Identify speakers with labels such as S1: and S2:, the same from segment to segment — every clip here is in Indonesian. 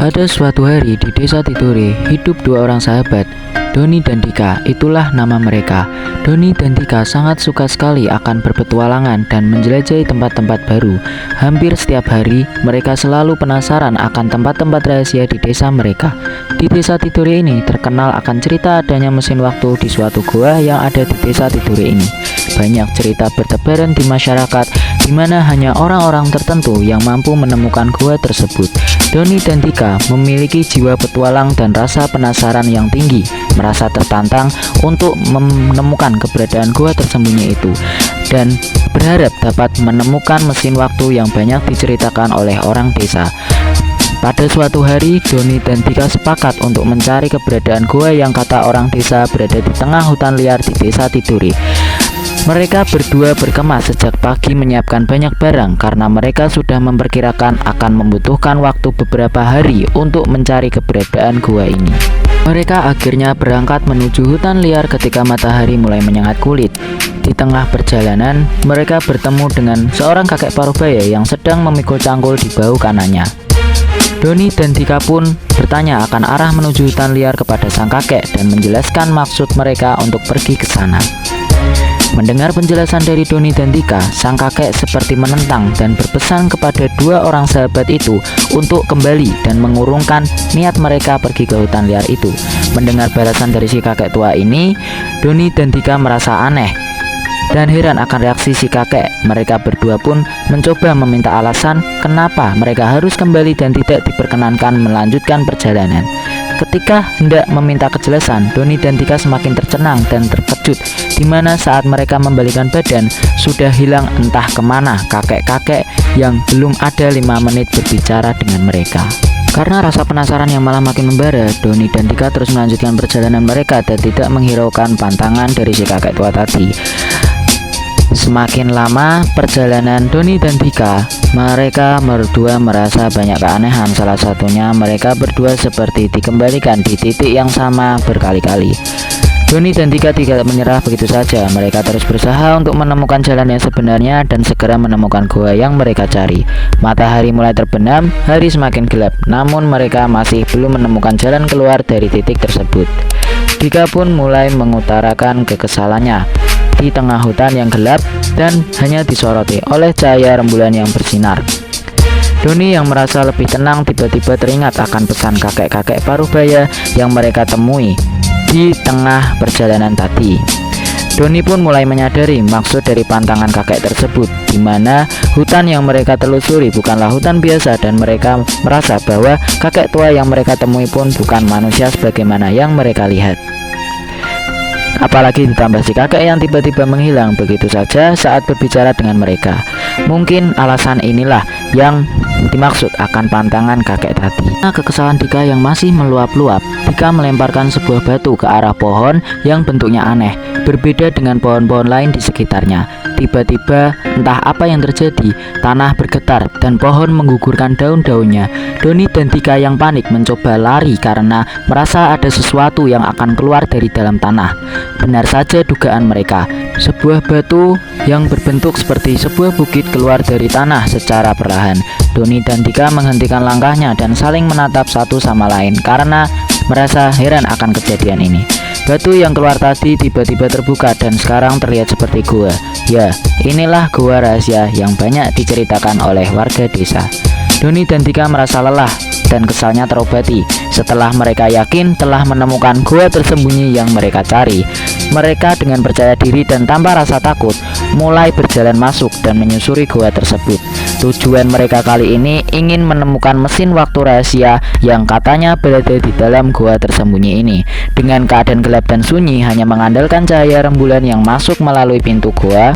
S1: Pada suatu hari di desa Tidore, hidup dua orang sahabat, Doni dan Dika. Itulah nama mereka. Doni dan Dika sangat suka sekali akan berpetualangan dan menjelajahi tempat-tempat baru. Hampir setiap hari, mereka selalu penasaran akan tempat-tempat rahasia di desa mereka. Di desa Tidore ini terkenal akan cerita adanya mesin waktu di suatu gua yang ada di desa Tidore ini. Banyak cerita bertebaran di masyarakat, di mana hanya orang-orang tertentu yang mampu menemukan gua tersebut. Doni dan Dika memiliki jiwa petualang dan rasa penasaran yang tinggi, merasa tertantang untuk menemukan keberadaan gua tersembunyi itu, dan berharap dapat menemukan mesin waktu yang banyak diceritakan oleh orang desa. Pada suatu hari, Doni dan Dika sepakat untuk mencari keberadaan gua yang kata orang desa berada di tengah hutan liar di desa Tidore. Mereka berdua berkemas sejak pagi menyiapkan banyak barang karena mereka sudah memperkirakan akan membutuhkan waktu beberapa hari untuk mencari keberadaan gua ini. Mereka akhirnya berangkat menuju hutan liar ketika matahari mulai menyengat kulit. Di tengah perjalanan, mereka bertemu dengan seorang kakek parubaya yang sedang memikul cangkul di bahu kanannya. Doni dan Dika pun bertanya akan arah menuju hutan liar kepada sang kakek dan menjelaskan maksud mereka untuk pergi ke sana. Mendengar penjelasan dari Doni dan Dika, sang kakek seperti menentang dan berpesan kepada dua orang sahabat itu untuk kembali dan mengurungkan niat mereka pergi ke hutan liar itu. Mendengar balasan dari si kakek tua ini, Doni dan Dika merasa aneh dan heran akan reaksi si kakek. Mereka berdua pun mencoba meminta alasan kenapa mereka harus kembali dan tidak diperkenankan melanjutkan perjalanan. Ketika hendak meminta kejelasan, Doni dan Dika semakin tercengang dan terkejut, di mana saat mereka membalikan badan, sudah hilang entah kemana kakek-kakek yang belum ada 5 menit berbicara dengan mereka. Karena rasa penasaran yang malah makin membara, Doni dan Dika terus melanjutkan perjalanan mereka dan tidak menghiraukan pantangan dari si kakek tua tadi. Semakin lama perjalanan Doni dan Dika, mereka berdua merasa banyak keanehan. Salah satunya mereka berdua seperti dikembalikan di titik yang sama berkali-kali. Doni dan Dika tidak menyerah begitu saja. Mereka terus berusaha untuk menemukan jalan yang sebenarnya dan segera menemukan gua yang mereka cari. Matahari mulai terbenam, hari semakin gelap, namun mereka masih belum menemukan jalan keluar dari titik tersebut. Dika pun mulai mengutarakan kekesalannya. Di tengah hutan yang gelap dan hanya disoroti oleh cahaya rembulan yang bersinar, Doni yang merasa lebih tenang tiba-tiba teringat akan pesan kakek-kakek parubaya yang mereka temui di tengah perjalanan tadi. Doni pun mulai menyadari maksud dari pantangan kakek tersebut, di mana hutan yang mereka telusuri bukanlah hutan biasa, dan mereka merasa bahwa kakek tua yang mereka temui pun bukan manusia sebagaimana yang mereka lihat. Apalagi ditambah si kakek yang tiba-tiba menghilang begitu saja saat berbicara dengan mereka. Mungkin alasan inilah yang dimaksud akan pantangan kakek tadi. Nah, kekesalan Dika yang masih meluap-luap, Dika melemparkan sebuah batu ke arah pohon yang bentuknya aneh, berbeda dengan pohon-pohon lain di sekitarnya. Tiba-tiba entah apa yang terjadi, tanah bergetar dan pohon menggugurkan daun-daunnya. Doni dan Dika yang panik mencoba lari karena merasa ada sesuatu yang akan keluar dari dalam tanah. Benar saja dugaan mereka, sebuah batu yang berbentuk seperti sebuah bukit keluar dari tanah secara perlahan. Doni dan Dika menghentikan langkahnya dan saling menatap satu sama lain karena merasa heran akan kejadian ini. Batu yang keluar tadi tiba-tiba terbuka dan sekarang terlihat seperti gua. Ya, inilah gua rahasia yang banyak diceritakan oleh warga desa. Doni dan Dika merasa lelah dan kesalnya terobati setelah mereka yakin telah menemukan gua tersembunyi yang mereka cari. Mereka dengan percaya diri dan tanpa rasa takut mulai berjalan masuk dan menyusuri gua tersebut. Tujuan mereka kali ini ingin menemukan mesin waktu rahasia yang katanya berada di dalam gua tersembunyi ini. Dengan keadaan gelap dan sunyi, hanya mengandalkan cahaya rembulan yang masuk melalui pintu gua.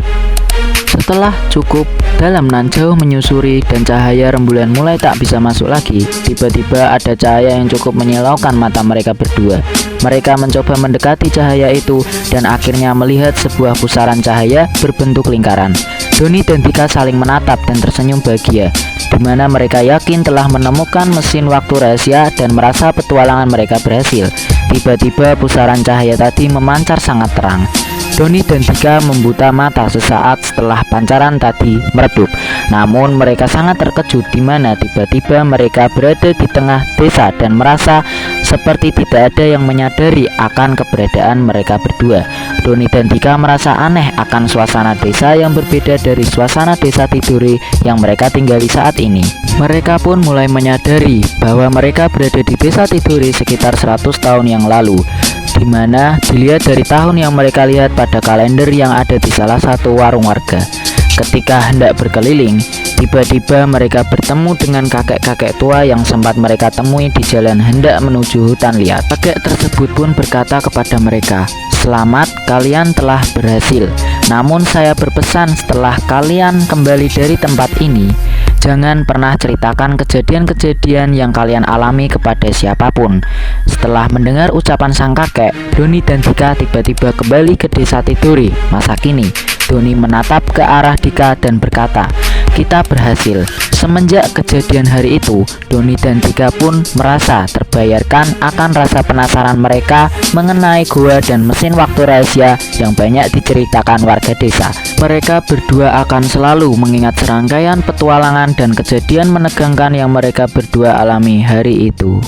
S1: Setelah cukup dalam nan jauh menyusuri dan cahaya rembulan mulai tak bisa masuk lagi, tiba-tiba ada cahaya yang cukup menyilaukan mata mereka berdua. Mereka mencoba mendekati cahaya itu dan akhirnya melihat sebuah pusaran cahaya berbentuk lingkaran. Doni dan Dika saling menatap dan tersenyum bahagia, di mana mereka yakin telah menemukan mesin waktu rahasia dan merasa petualangan mereka berhasil. Tiba-tiba pusaran cahaya tadi memancar sangat terang. Doni dan Dika membuta mata sesaat setelah pancaran tadi meredup. Namun mereka sangat terkejut di mana tiba-tiba mereka berada di tengah desa dan merasa seperti tidak ada yang menyadari akan keberadaan mereka berdua. Doni dan Dika merasa aneh akan suasana desa yang berbeda dari suasana desa Tidore yang mereka tinggali saat ini. Mereka pun mulai menyadari bahwa mereka berada di desa Tidore sekitar 100 tahun yang lalu, di mana dilihat dari tahun yang mereka lihat pada kalender yang ada di salah satu warung warga. Ketika hendak berkeliling, tiba-tiba mereka bertemu dengan kakek-kakek tua yang sempat mereka temui di jalan hendak menuju hutan liar. Kakek tersebut pun berkata kepada mereka, "Selamat, kalian telah berhasil. Namun saya berpesan setelah kalian kembali dari tempat ini, jangan pernah ceritakan kejadian-kejadian yang kalian alami kepada siapapun." Setelah mendengar ucapan sang kakek, Doni dan Dika tiba-tiba kembali ke desa Tidore masa kini. Doni menatap ke arah Dika dan berkata, "Kita berhasil." Semenjak kejadian hari itu, Doni dan Dika pun merasa terbayarkan akan rasa penasaran mereka mengenai gua dan mesin waktu rahasia yang banyak diceritakan warga desa. Mereka berdua akan selalu mengingat serangkaian petualangan dan kejadian menegangkan yang mereka berdua alami hari itu.